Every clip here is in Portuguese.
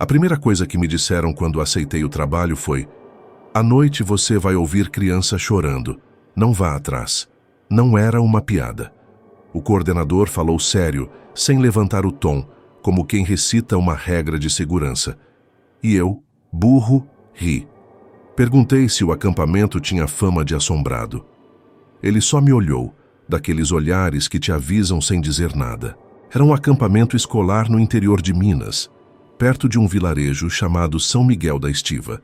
A primeira coisa que me disseram quando aceitei o trabalho foi: à noite você vai ouvir criança chorando. Não vá atrás. Não era uma piada. O coordenador falou sério, sem levantar o tom, como quem recita uma regra de segurança. E eu, burro, ri. Perguntei se o acampamento tinha fama de assombrado. Ele só me olhou, daqueles olhares que te avisam sem dizer nada. Era um acampamento escolar no interior de Minas, perto de um vilarejo chamado São Miguel da Estiva,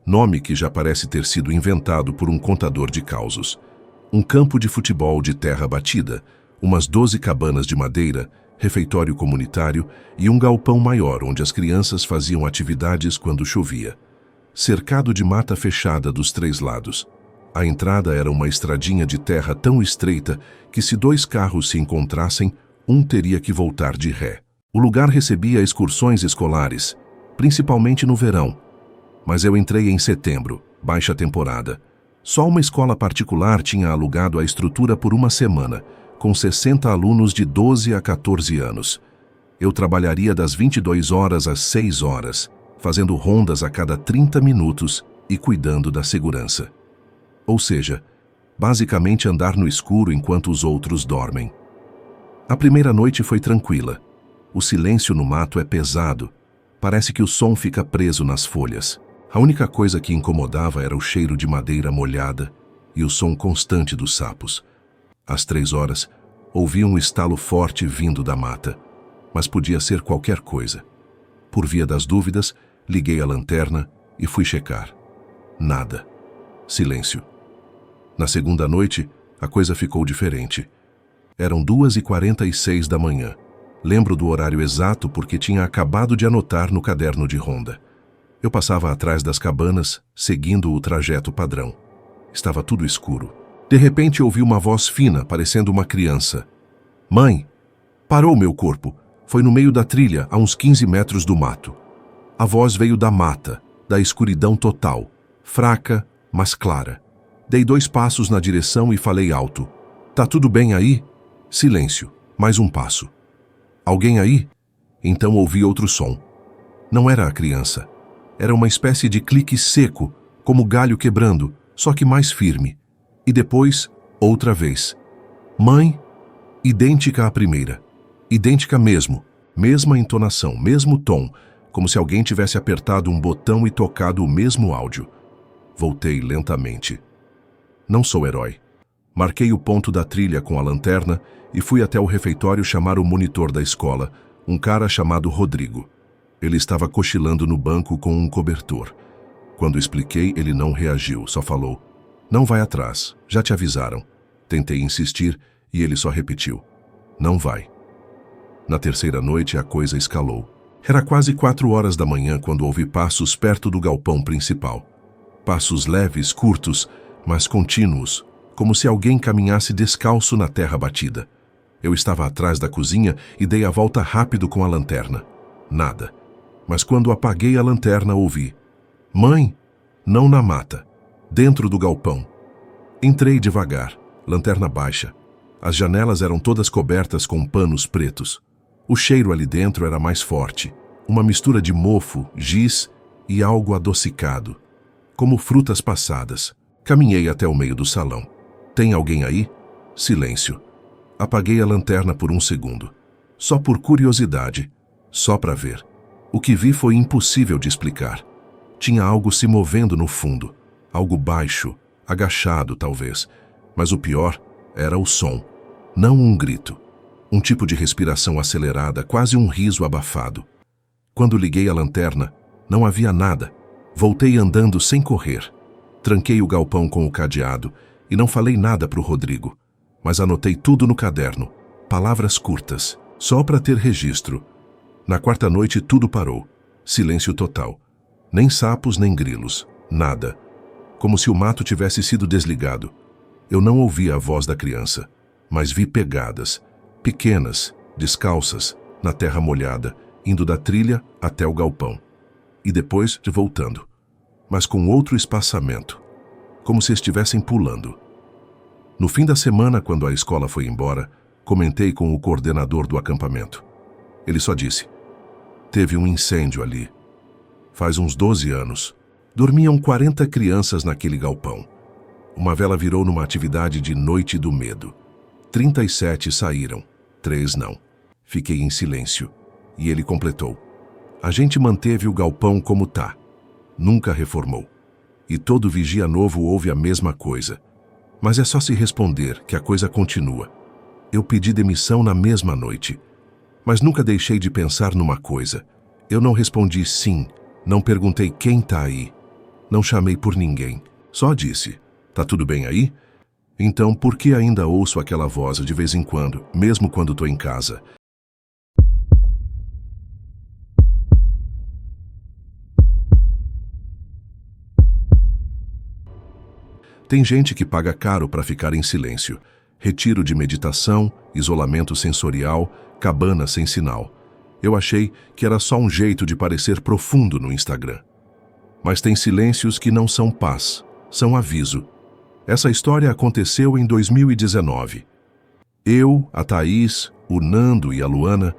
nome que já parece ter sido inventado por um contador de causos. Um campo de futebol de terra batida, umas 12 cabanas de madeira, refeitório comunitário e um galpão maior onde as crianças faziam atividades quando chovia. Cercado de mata fechada dos 3 lados. A entrada era uma estradinha de terra tão estreita que se 2 carros se encontrassem, um teria que voltar de ré. O lugar recebia excursões escolares, principalmente no verão. Mas eu entrei em setembro, baixa temporada. Só uma escola particular tinha alugado a estrutura por uma semana, com 60 alunos de 12 a 14 anos. Eu trabalharia das 22 horas às 6 horas, fazendo rondas a cada 30 minutos e cuidando da segurança. Ou seja, basicamente andar no escuro enquanto os outros dormem. A primeira noite foi tranquila. O silêncio no mato é pesado. Parece que o som fica preso nas folhas. A única coisa que incomodava era o cheiro de madeira molhada e o som constante dos sapos. Às 3 horas, ouvi um estalo forte vindo da mata, mas podia ser qualquer coisa. Por via das dúvidas, liguei a lanterna e fui checar. Nada. Silêncio. Na segunda noite, a coisa ficou diferente. Eram 2h46 da manhã. Lembro do horário exato porque tinha acabado de anotar no caderno de ronda. Eu passava atrás das cabanas, seguindo o trajeto padrão. Estava tudo escuro. De repente ouvi uma voz fina, parecendo uma criança. Mãe! Parou meu corpo. Foi no meio da trilha, a uns 15 metros do mato. A voz veio da mata, da escuridão total, fraca, mas clara. Dei 2 passos na direção e falei alto. Tá tudo bem aí? Silêncio. Mais um passo. Alguém aí? Então ouvi outro som. Não era a criança. Era uma espécie de clique seco, como galho quebrando, só que mais firme. E depois, outra vez. Mãe, idêntica à primeira. Idêntica mesmo. Mesma entonação, mesmo tom, como se alguém tivesse apertado um botão e tocado o mesmo áudio. Voltei lentamente. Não sou herói. Marquei o ponto da trilha com a lanterna e fui até o refeitório chamar o monitor da escola, um cara chamado Rodrigo. Ele estava cochilando no banco com um cobertor. Quando expliquei, ele não reagiu, só falou: não vai atrás, já te avisaram. Tentei insistir e ele só repetiu: não vai. Na terceira noite, a coisa escalou. Era quase 4 horas da manhã quando ouvi passos perto do galpão principal. Passos leves, curtos, mas contínuos, como se alguém caminhasse descalço na terra batida. Eu estava atrás da cozinha e dei a volta rápido com a lanterna. Nada. Mas quando apaguei a lanterna, ouvi: mãe, não na mata, dentro do galpão. Entrei devagar, lanterna baixa. As janelas eram todas cobertas com panos pretos. O cheiro ali dentro era mais forte, uma mistura de mofo, giz e algo adocicado, como frutas passadas. Caminhei até o meio do salão. Tem alguém aí? Silêncio. Apaguei a lanterna por um segundo. Só por curiosidade, só para ver. O que vi foi impossível de explicar. Tinha algo se movendo no fundo, algo baixo, agachado talvez, mas o pior era o som. Não um grito. Um tipo de respiração acelerada, quase um riso abafado. Quando liguei a lanterna, não havia nada. Voltei andando sem correr. Tranquei o galpão com o cadeado e não falei nada para o Rodrigo, mas anotei tudo no caderno, palavras curtas, só para ter registro. Na quarta noite tudo parou. Silêncio total. Nem sapos nem grilos. Nada. Como se o mato tivesse sido desligado. Eu não ouvi a voz da criança, mas vi pegadas, pequenas, descalças, na terra molhada, indo da trilha até o galpão. E depois voltando, mas com outro espaçamento, como se estivessem pulando. No fim da semana, quando a escola foi embora, comentei com o coordenador do acampamento. Ele só disse: teve um incêndio ali. Faz uns 12 anos. Dormiam 40 crianças naquele galpão. Uma vela virou numa atividade de noite do medo. 37 saíram, 3 não. Fiquei em silêncio. E ele completou. A gente manteve o galpão como tá. Nunca reformou. E todo vigia novo ouve a mesma coisa. Mas é só se responder que a coisa continua. Eu pedi demissão na mesma noite. Mas nunca deixei de pensar numa coisa. Eu não respondi sim, não perguntei quem tá aí. Não chamei por ninguém. Só disse, tá tudo bem aí? Então por que ainda ouço aquela voz de vez em quando, mesmo quando tô em casa? Tem gente que paga caro para ficar em silêncio. Retiro de meditação, isolamento sensorial, cabana sem sinal. Eu achei que era só um jeito de parecer profundo no Instagram. Mas tem silêncios que não são paz, são aviso. Essa história aconteceu em 2019. Eu, a Thaís, o Nando e a Luana,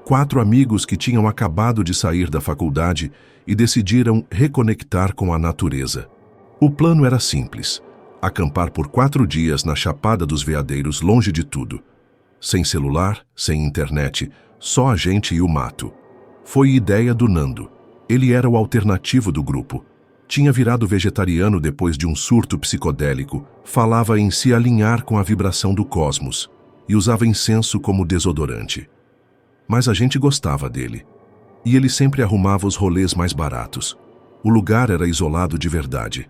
4 amigos que tinham acabado de sair da faculdade e decidiram reconectar com a natureza. O plano era simples: acampar por 4 dias na Chapada dos Veadeiros, longe de tudo. Sem celular, sem internet, só a gente e o mato. Foi ideia do Nando. Ele era o alternativo do grupo. Tinha virado vegetariano depois de um surto psicodélico, falava em se alinhar com a vibração do cosmos e usava incenso como desodorante. Mas a gente gostava dele. E ele sempre arrumava os rolês mais baratos. O lugar era isolado de verdade.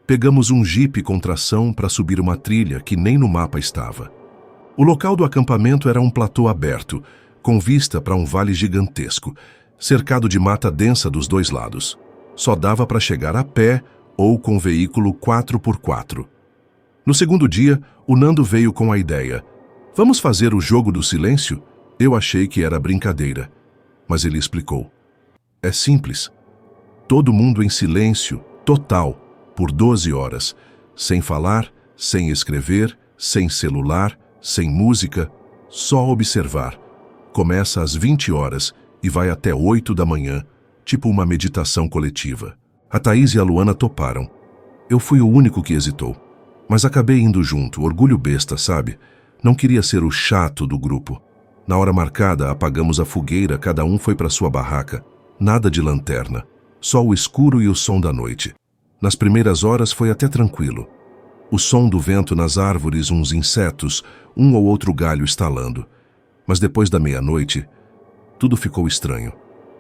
Pegamos um jipe com tração para subir uma trilha que nem no mapa estava. O local do acampamento era um platô aberto, com vista para um vale gigantesco, cercado de mata densa dos 2 lados. Só dava para chegar a pé ou com veículo 4x4. No segundo dia, o Nando veio com a ideia: vamos fazer o jogo do silêncio? Eu achei que era brincadeira, mas ele explicou. É simples. Todo mundo em silêncio, total, por 12 horas, sem falar, sem escrever, sem celular, sem música, só observar. Começa às 20 horas e vai até 8 da manhã, tipo uma meditação coletiva. A Thaís e a Luana toparam. Eu fui o único que hesitou, mas acabei indo junto, orgulho besta, sabe? Não queria ser o chato do grupo. Na hora marcada, apagamos a fogueira, cada um foi para sua barraca. Nada de lanterna, só o escuro e o som da noite. Nas primeiras horas foi até tranquilo. O som do vento nas árvores, uns insetos, um ou outro galho estalando. Mas depois da meia-noite, tudo ficou estranho.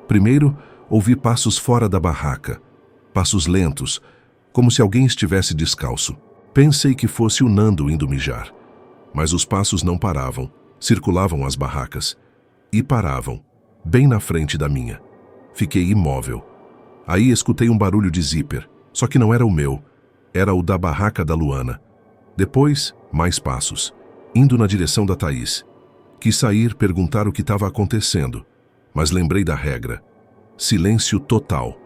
Primeiro, ouvi passos fora da barraca. Passos lentos, como se alguém estivesse descalço. Pensei que fosse o Nando indo mijar. Mas os passos não paravam, circulavam as barracas. E paravam, bem na frente da minha. Fiquei imóvel. Aí escutei um barulho de zíper, só que não era o meu, era o da barraca da Luana. Depois, mais passos, indo na direção da Thaís. Quis sair, perguntar o que estava acontecendo, mas lembrei da regra. Silêncio total.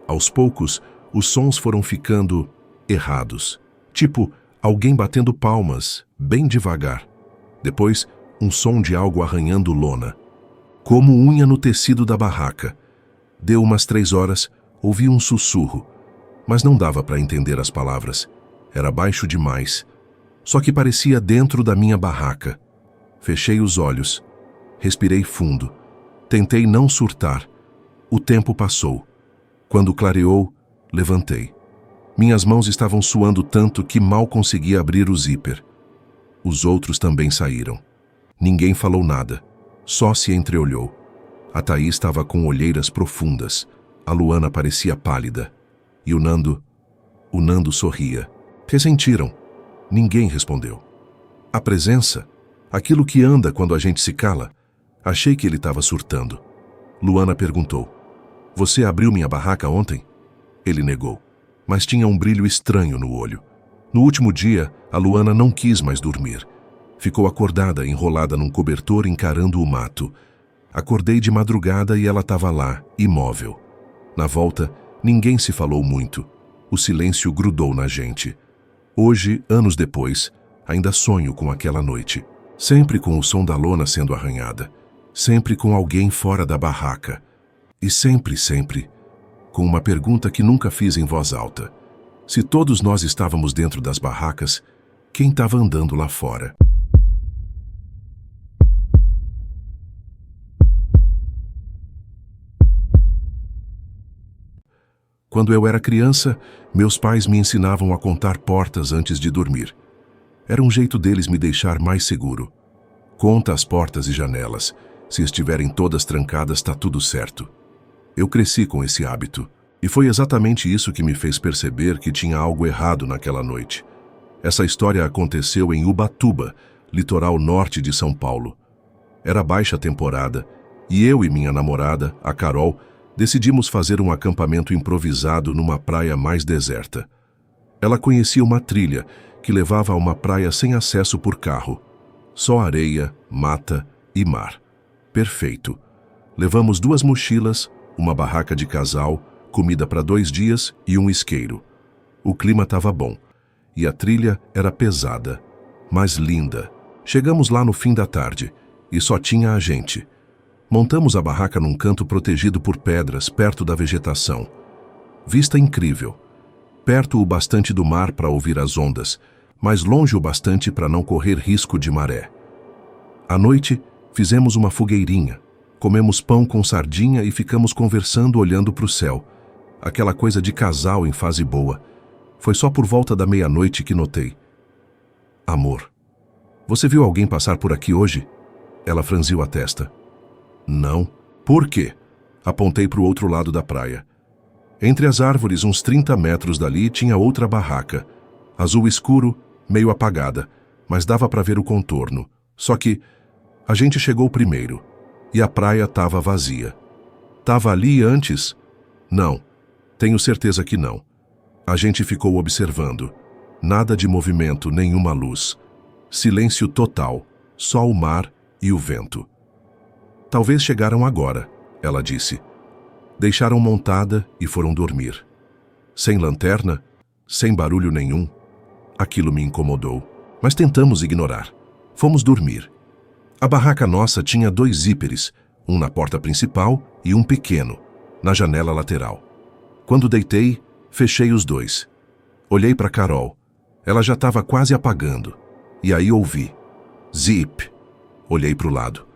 Aos poucos, os sons foram ficando errados. Tipo, alguém batendo palmas, bem devagar. Depois, um som de algo arranhando lona. Como unha no tecido da barraca. Deu umas 3 horas, ouvi um sussurro, mas não dava para entender as palavras. Era baixo demais. Só que parecia dentro da minha barraca. Fechei os olhos. Respirei fundo. Tentei não surtar. O tempo passou. Quando clareou, levantei. Minhas mãos estavam suando tanto que mal conseguia abrir o zíper. Os outros também saíram. Ninguém falou nada. Só se entreolhou. A Thaís estava com olheiras profundas. A Luana parecia pálida. E o Nando sorria. Ressentiram. Ninguém respondeu. A presença, aquilo que anda quando a gente se cala, achei que ele estava surtando. Luana perguntou: você abriu minha barraca ontem? Ele negou, mas tinha um brilho estranho no olho. No último dia, a Luana não quis mais dormir. Ficou acordada, enrolada num cobertor, encarando o mato. Acordei de madrugada e ela estava lá, imóvel. Na volta, ninguém se falou muito. O silêncio grudou na gente. Hoje, anos depois, ainda sonho com aquela noite. Sempre com o som da lona sendo arranhada. Sempre com alguém fora da barraca. E sempre, com uma pergunta que nunca fiz em voz alta. Se todos nós estávamos dentro das barracas, quem estava andando lá fora? Quando eu era criança, meus pais me ensinavam a contar portas antes de dormir. Era um jeito deles me deixar mais seguro. Conta as portas e janelas. Se estiverem todas trancadas, está tudo certo. Eu cresci com esse hábito. E foi exatamente isso que me fez perceber que tinha algo errado naquela noite. Essa história aconteceu em Ubatuba, litoral norte de São Paulo. Era baixa temporada e eu e minha namorada, a Carol, decidimos fazer um acampamento improvisado numa praia mais deserta. Ela conhecia uma trilha que levava a uma praia sem acesso por carro. Só areia, mata e mar. Perfeito. Levamos 2 mochilas, uma barraca de casal, comida para 2 dias e um isqueiro. O clima estava bom e a trilha era pesada, mas linda. Chegamos lá no fim da tarde e só tinha a gente. Montamos a barraca num canto protegido por pedras, perto da vegetação. Vista incrível. Perto o bastante do mar para ouvir as ondas, mas longe o bastante para não correr risco de maré. À noite, fizemos uma fogueirinha. Comemos pão com sardinha e ficamos conversando olhando para o céu. Aquela coisa de casal em fase boa. Foi só por volta da meia-noite que notei. Amor, você viu alguém passar por aqui hoje? Ela franziu a testa. Não. Por quê? Apontei para o outro lado da praia. Entre as árvores, uns 30 metros dali, tinha outra barraca. Azul escuro, meio apagada, mas dava para ver o contorno. Só que a gente chegou primeiro e a praia estava vazia. Tava ali antes? Não. Tenho certeza que não. A gente ficou observando. Nada de movimento, nenhuma luz. Silêncio total, só o mar e o vento. Talvez chegaram agora, ela disse. Deixaram montada e foram dormir. Sem lanterna, sem barulho nenhum. Aquilo me incomodou, mas tentamos ignorar. Fomos dormir. A barraca nossa tinha 2 zíperes, um na porta principal e um pequeno, na janela lateral. Quando deitei, fechei os 2. Olhei para Carol. Ela já estava quase apagando. E aí ouvi. Zip. Olhei para o lado.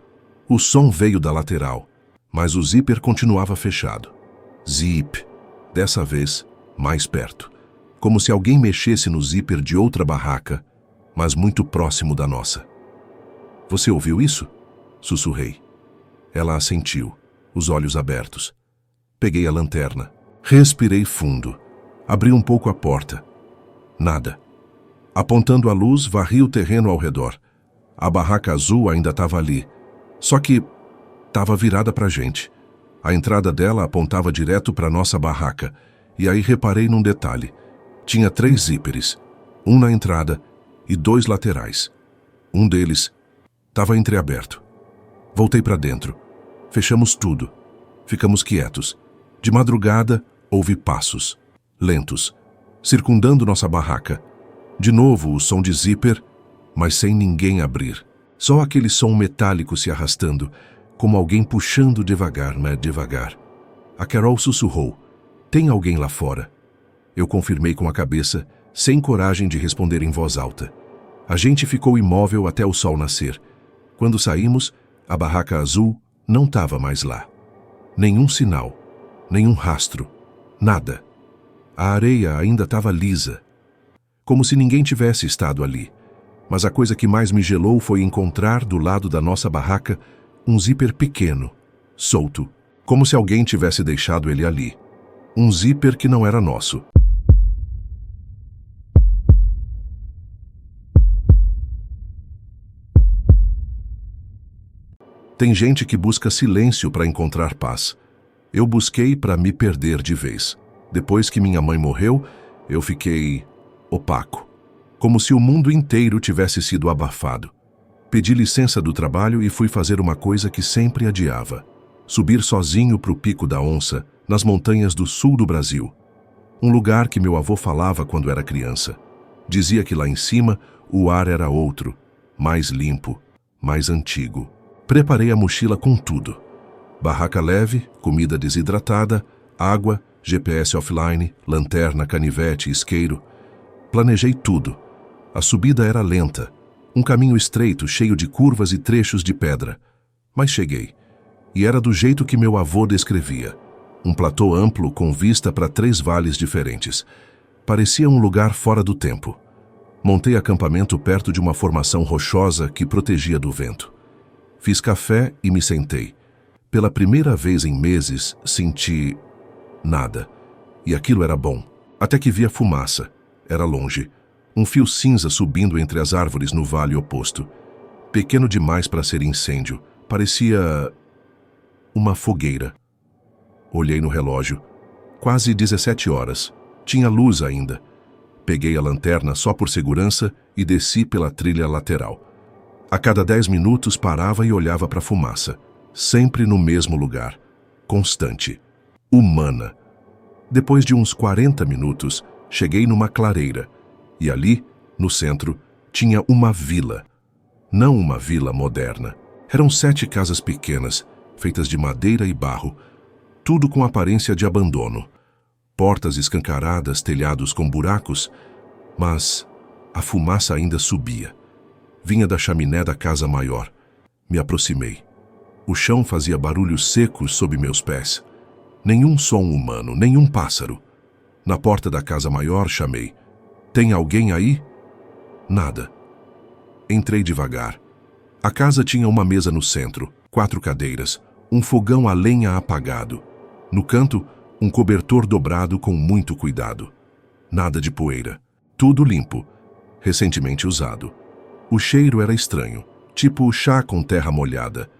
O som veio da lateral, mas o zíper continuava fechado. Zip. Dessa vez, mais perto. Como se alguém mexesse no zíper de outra barraca, mas muito próximo da nossa. Você ouviu isso? Sussurrei. Ela assentiu, os olhos abertos. Peguei a lanterna. Respirei fundo. Abri um pouco a porta. Nada. Apontando a luz, varri o terreno ao redor. A barraca azul ainda estava ali. Só que estava virada para a gente. A entrada dela apontava direto para nossa barraca. E aí reparei num detalhe. Tinha 3 zíperes. Um na entrada e 2 laterais. Um deles estava entreaberto. Voltei para dentro. Fechamos tudo. Ficamos quietos. De madrugada, houve passos, lentos, circundando nossa barraca. De novo o som de zíper, mas sem ninguém abrir. Só aquele som metálico se arrastando, como alguém puxando devagar, mas devagar. A Carol sussurrou. Tem alguém lá fora? Eu confirmei com a cabeça, sem coragem de responder em voz alta. A gente ficou imóvel até o sol nascer. Quando saímos, a barraca azul não estava mais lá. Nenhum sinal, nenhum rastro, nada. A areia ainda estava lisa, como se ninguém tivesse estado ali. Mas a coisa que mais me gelou foi encontrar do lado da nossa barraca um zíper pequeno, solto, como se alguém tivesse deixado ele ali. Um zíper que não era nosso. Tem gente que busca silêncio para encontrar paz. Eu busquei para me perder de vez. Depois que minha mãe morreu, eu fiquei opaco, como se o mundo inteiro tivesse sido abafado. Pedi licença do trabalho e fui fazer uma coisa que sempre adiava: subir sozinho para o Pico da Onça, nas montanhas do sul do Brasil. Um lugar que meu avô falava quando era criança. Dizia que lá em cima o ar era outro, mais limpo, mais antigo. Preparei a mochila com tudo. Barraca leve, comida desidratada, água, GPS offline, lanterna, canivete, isqueiro. Planejei tudo. A subida era lenta, um caminho estreito, cheio de curvas e trechos de pedra. Mas cheguei. E era do jeito que meu avô descrevia. Um platô amplo com vista para 3 vales diferentes. Parecia um lugar fora do tempo. Montei acampamento perto de uma formação rochosa que protegia do vento. Fiz café e me sentei. Pela primeira vez em meses, senti nada. E aquilo era bom. Até que vi a fumaça. Era longe. Um fio cinza subindo entre as árvores no vale oposto. Pequeno demais para ser incêndio. Parecia uma fogueira. Olhei no relógio. Quase 17 horas. Tinha luz ainda. Peguei a lanterna só por segurança e desci pela trilha lateral. A cada 10 minutos parava e olhava para a fumaça. Sempre no mesmo lugar. Constante. Humana. Depois de uns 40 minutos, cheguei numa clareira. E ali, no centro, tinha uma vila. Não uma vila moderna. Eram 7 casas pequenas, feitas de madeira e barro. Tudo com aparência de abandono. Portas escancaradas, telhados com buracos. Mas a fumaça ainda subia. Vinha da chaminé da casa maior. Me aproximei. O chão fazia barulhos secos sob meus pés. Nenhum som humano, nenhum pássaro. Na porta da casa maior chamei. Tem alguém aí? Nada. Entrei devagar. A casa tinha uma mesa no centro, 4 cadeiras, um fogão a lenha apagado. No canto, um cobertor dobrado com muito cuidado. Nada de poeira. Tudo limpo. Recentemente usado. O cheiro era estranho, tipo chá com terra molhada.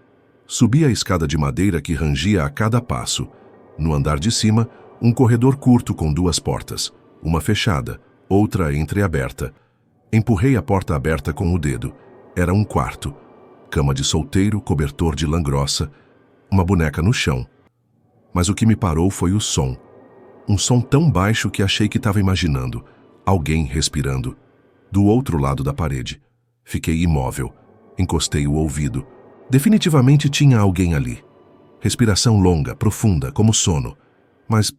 Subi a escada de madeira que rangia a cada passo. No andar de cima, um corredor curto com 2 portas, uma fechada, outra entreaberta. Empurrei a porta aberta com o dedo. Era um quarto. Cama de solteiro, cobertor de lã grossa, uma boneca no chão. Mas o que me parou foi o som. Um som tão baixo que achei que estava imaginando. Alguém respirando. Do outro lado da parede. Fiquei imóvel. Encostei o ouvido. Definitivamente tinha alguém ali. Respiração longa, profunda, como sono. Mas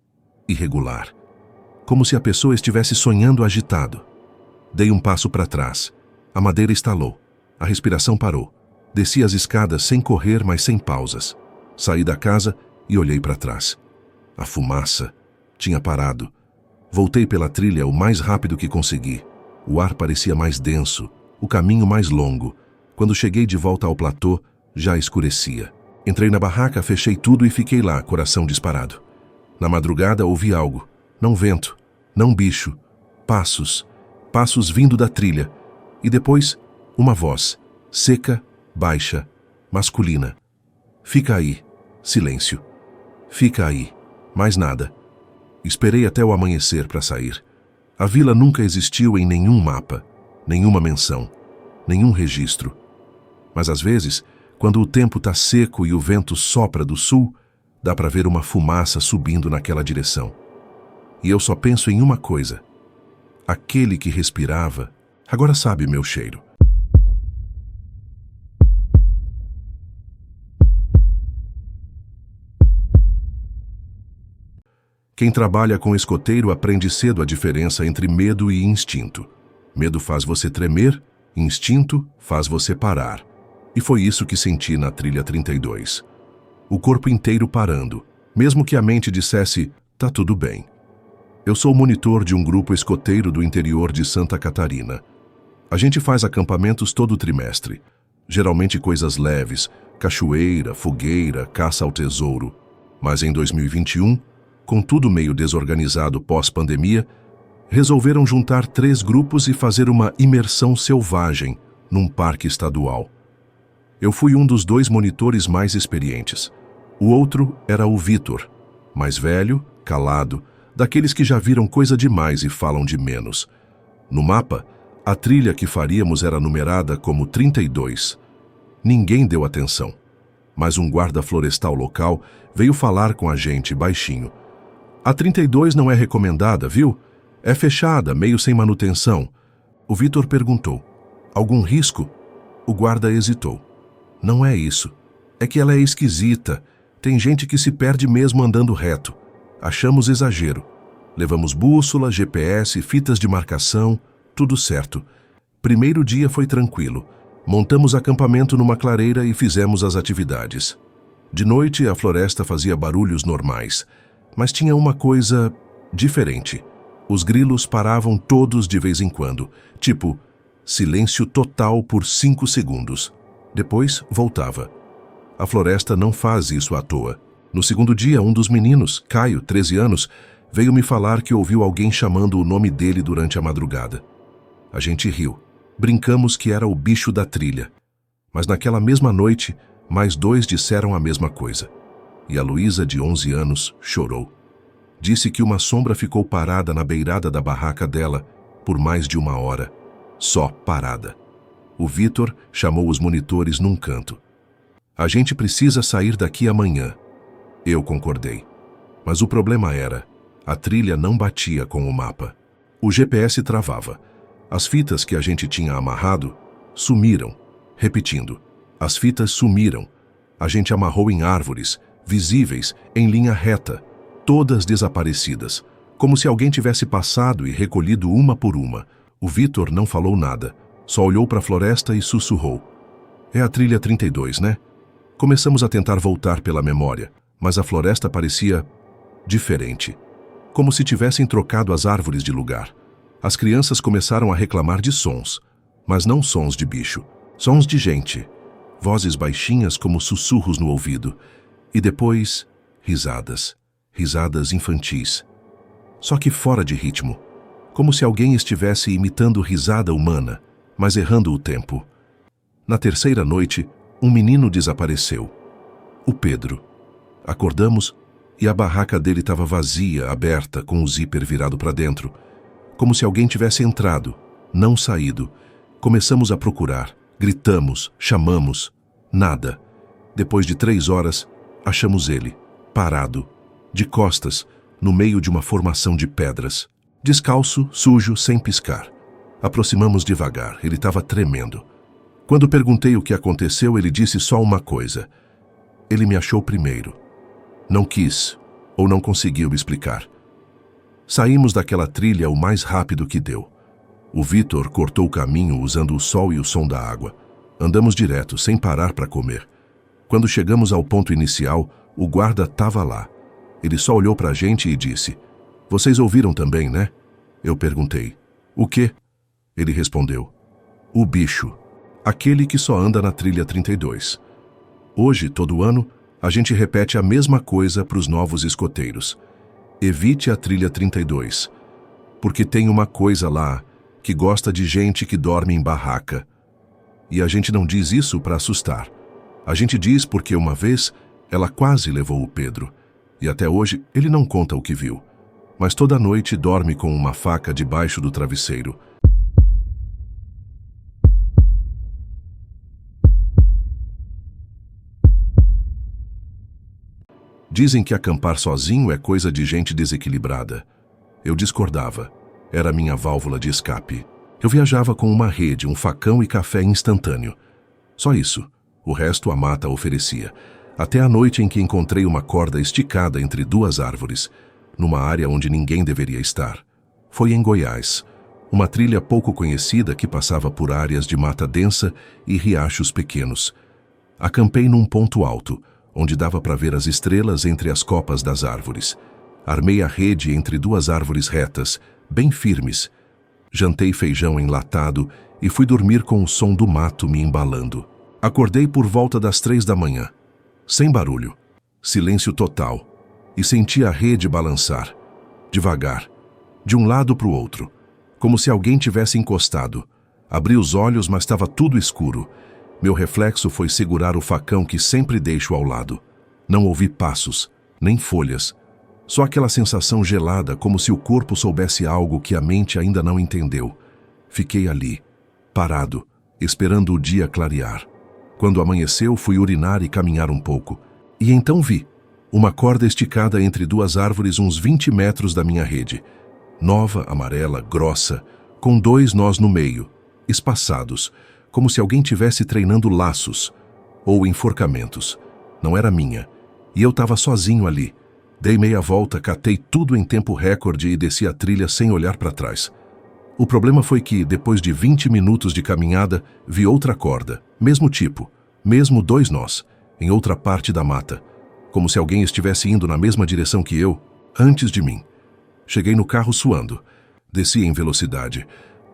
irregular. Como se a pessoa estivesse sonhando agitado. Dei um passo para trás. A madeira estalou. A respiração parou. Desci as escadas sem correr, mas sem pausas. Saí da casa e olhei para trás. A fumaça tinha parado. Voltei pela trilha o mais rápido que consegui. O ar parecia mais denso, o caminho mais longo. Quando cheguei de volta ao platô, já escurecia. Entrei na barraca, fechei tudo e fiquei lá, coração disparado. Na madrugada ouvi algo. Não vento, não bicho. Passos. Passos vindo da trilha. E depois, uma voz. Seca, baixa, masculina. Fica aí. Silêncio. Fica aí. Mais nada. Esperei até o amanhecer para sair. A vila nunca existiu em nenhum mapa, nenhuma menção, nenhum registro. Mas às vezes, quando o tempo está seco e o vento sopra do sul, dá para ver uma fumaça subindo naquela direção. E eu só penso em uma coisa. Aquele que respirava, agora sabe meu cheiro. Quem trabalha com escoteiro aprende cedo a diferença entre medo e instinto. Medo faz você tremer, instinto faz você parar. E foi isso que senti na trilha 32. O corpo inteiro parando, mesmo que a mente dissesse, tá tudo bem. Eu sou monitor de um grupo escoteiro do interior de Santa Catarina. A gente faz acampamentos todo trimestre. Geralmente coisas leves, cachoeira, fogueira, caça ao tesouro. Mas em 2021, com tudo meio desorganizado pós-pandemia, resolveram juntar 3 grupos e fazer uma imersão selvagem num parque estadual. Eu fui um dos 2 monitores mais experientes. O outro era o Vitor, mais velho, calado, daqueles que já viram coisa demais e falam de menos. No mapa, a trilha que faríamos era numerada como 32. Ninguém deu atenção, mas um guarda florestal local veio falar com a gente baixinho. A 32 não é recomendada, viu? É fechada, meio sem manutenção. O Vitor perguntou. Algum risco? O guarda hesitou. Não é isso. É que ela é esquisita. Tem gente que se perde mesmo andando reto. Achamos exagero. Levamos bússola, GPS, fitas de marcação, tudo certo. Primeiro dia foi tranquilo. Montamos acampamento numa clareira e fizemos as atividades. De noite, a floresta fazia barulhos normais, mas tinha uma coisa diferente. Os grilos paravam todos de vez em quando, tipo, silêncio total por 5 segundos. Depois, voltava. A floresta não faz isso à toa. No segundo dia, um dos meninos, Caio, 13 anos, veio me falar que ouviu alguém chamando o nome dele durante a madrugada. A gente riu. Brincamos que era o bicho da trilha. Mas naquela mesma noite, mais 2 disseram a mesma coisa. E a Luísa, de 11 anos, chorou. Disse que uma sombra ficou parada na beirada da barraca dela por mais de 1 hora. Só parada. O Vitor chamou os monitores num canto. A gente precisa sair daqui amanhã. Eu concordei. Mas o problema era, a trilha não batia com o mapa. O GPS travava. As fitas que a gente tinha amarrado sumiram. Repetindo, as fitas sumiram. A gente amarrou em árvores, visíveis, em linha reta, todas desaparecidas, como se alguém tivesse passado e recolhido uma por uma. O Vitor não falou nada, só olhou para a floresta e sussurrou. É a trilha 32, né? Começamos a tentar voltar pela memória, mas a floresta parecia diferente, como se tivessem trocado as árvores de lugar. As crianças começaram a reclamar de sons, mas não sons de bicho, sons de gente, vozes baixinhas como sussurros no ouvido, e depois risadas, risadas infantis. Só que fora de ritmo, como se alguém estivesse imitando risada humana, mas errando o tempo. Na terceira noite, um menino desapareceu. O Pedro. Acordamos e a barraca dele estava vazia, aberta, com o zíper virado para dentro, como se alguém tivesse entrado, não saído. Começamos a procurar, gritamos, chamamos. Nada. Depois de 3 horas, achamos ele, parado, de costas, no meio de uma formação de pedras. Descalço, sujo, sem piscar. Aproximamos devagar, ele estava tremendo. Quando perguntei o que aconteceu, ele disse só uma coisa. Ele me achou primeiro. Não quis, ou não conseguiu me explicar. Saímos daquela trilha o mais rápido que deu. O Vitor cortou o caminho usando o sol e o som da água. Andamos direto, sem parar para comer. Quando chegamos ao ponto inicial, o guarda estava lá. Ele só olhou para a gente e disse, "Vocês ouviram também, né?" Eu perguntei, "O quê?" Ele respondeu, "O bicho, aquele que só anda na trilha 32. Hoje, todo ano, a gente repete a mesma coisa para os novos escoteiros. Evite a trilha 32, porque tem uma coisa lá que gosta de gente que dorme em barraca. E a gente não diz isso para assustar. A gente diz porque uma vez ela quase levou o Pedro, e até hoje ele não conta o que viu, mas toda noite dorme com uma faca debaixo do travesseiro. Dizem que acampar sozinho é coisa de gente desequilibrada. Eu discordava. Era minha válvula de escape. Eu viajava com uma rede, um facão e café instantâneo. Só isso. O resto a mata oferecia. Até a noite em que encontrei uma corda esticada entre 2 árvores, numa área onde ninguém deveria estar. Foi em Goiás. Uma trilha pouco conhecida que passava por áreas de mata densa e riachos pequenos. Acampei num ponto alto, onde dava para ver as estrelas entre as copas das árvores. Armei a rede entre 2 árvores retas, bem firmes. Jantei feijão enlatado e fui dormir com o som do mato me embalando. Acordei por volta das 3 da manhã. Sem barulho, silêncio total, e senti a rede balançar, devagar, de um lado para o outro, como se alguém tivesse encostado. Abri os olhos, mas estava tudo escuro. Meu reflexo foi segurar o facão que sempre deixo ao lado. Não ouvi passos, nem folhas. Só aquela sensação gelada, como se o corpo soubesse algo que a mente ainda não entendeu. Fiquei ali, parado, esperando o dia clarear. Quando amanheceu, fui urinar e caminhar um pouco. E então vi uma corda esticada entre 2 árvores uns 20 metros da minha rede. Nova, amarela, grossa, com 2 nós no meio, espaçados, como se alguém tivesse treinando laços ou enforcamentos. Não era minha, e eu estava sozinho ali, Dei meia volta, catei tudo em tempo recorde e desci a trilha sem olhar para trás. O problema foi que, depois de 20 minutos de caminhada, vi outra corda, mesmo tipo, mesmo 2 nós, em outra parte da mata, como se alguém estivesse indo na mesma direção que eu, antes de mim. Cheguei no carro suando. Desci em velocidade.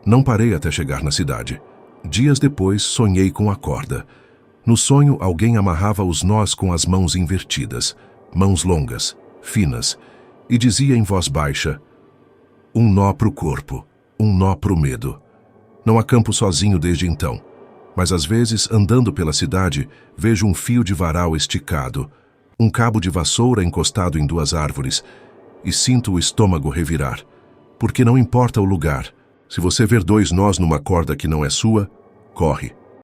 Não parei até chegar na cidade. Dias depois, sonhei com a corda. No sonho, alguém amarrava os nós com as mãos invertidas, mãos longas, finas, e dizia em voz baixa: um nó pro corpo, um nó pro medo. Não acampo sozinho desde então, mas às vezes, andando pela cidade, vejo um fio de varal esticado, um cabo de vassoura encostado em 2 árvores, e sinto o estômago revirar. Porque não importa o lugar, se você ver 2 nós numa corda que não é sua, corre.